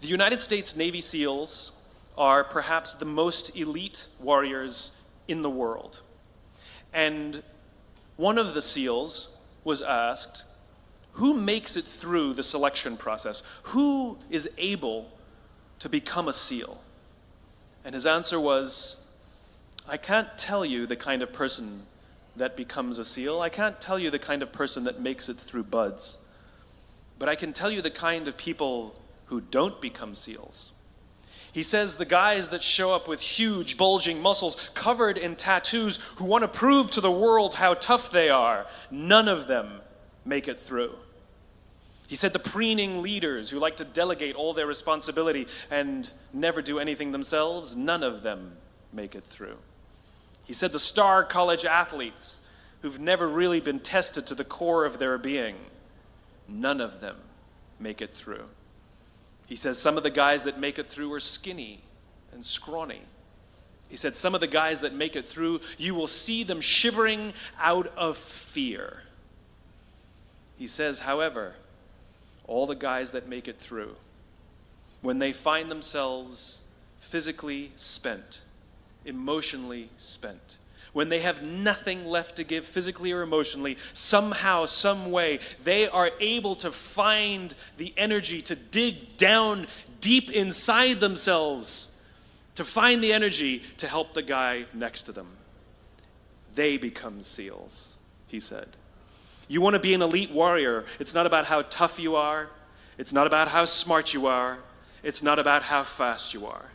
The United States Navy SEALs are perhaps the most elite warriors in the world. And one of the SEALs was asked, who makes it through the selection process? Who is able to become a SEAL? And his answer was, I can't tell you the kind of person that becomes a SEAL. I can't tell you the kind of person that makes it through BUD/S. But I can tell you the kind of people who don't become SEALs. He says the guys that show up with huge, bulging muscles, covered in tattoos, who want to prove to the world how tough they are, none of them make it through. He said the preening leaders who like to delegate all their responsibility and never do anything themselves, none of them make it through. He said the star college athletes who've never really been tested to the core of their being, none of them make it through. He says some of the guys that make it through are skinny and scrawny. He said some of the guys that make it through, you will see them shivering out of fear. He says, however, all the guys that make it through, when they find themselves physically spent, emotionally spent, when they have nothing left to give physically or emotionally, somehow, some way, they are able to find the energy to dig down deep inside themselves, to find the energy to help the guy next to them. They become SEALs, he said. You want to be an elite warrior. It's not about how tough you are. It's not about how smart you are. It's not about how fast you are.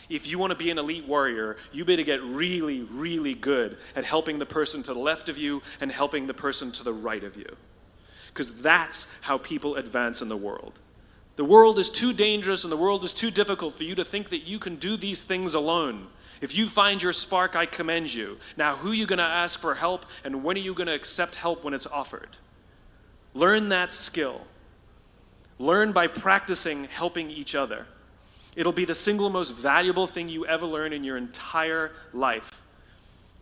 If you want to be an elite warrior, you better get really, really good at helping the person to the left of you and helping the person to the right of you. Because that's how people advance in the world. The world is too dangerous and the world is too difficult for you to think that you can do these things alone. If you find your spark, I commend you. Now, who are you going to ask for help, and when are you going to accept help when it's offered? Learn that skill. Learn by practicing helping each other. It'll be the single most valuable thing you ever learn in your entire life.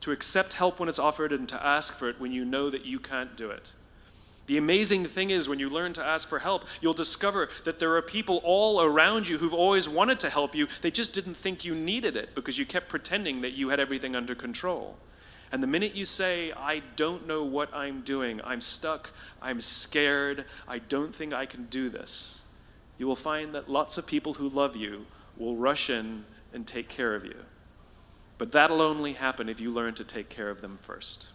To accept help when it's offered and to ask for it when you know that you can't do it. The amazing thing is when you learn to ask for help, you'll discover that there are people all around you who've always wanted to help you. They just didn't think you needed it because you kept pretending that you had everything under control. And the minute you say, I don't know what I'm doing, I'm stuck, I'm scared, I don't think I can do this, you will find that lots of people who love you will rush in and take care of you. But that'll only happen if you learn to take care of them first.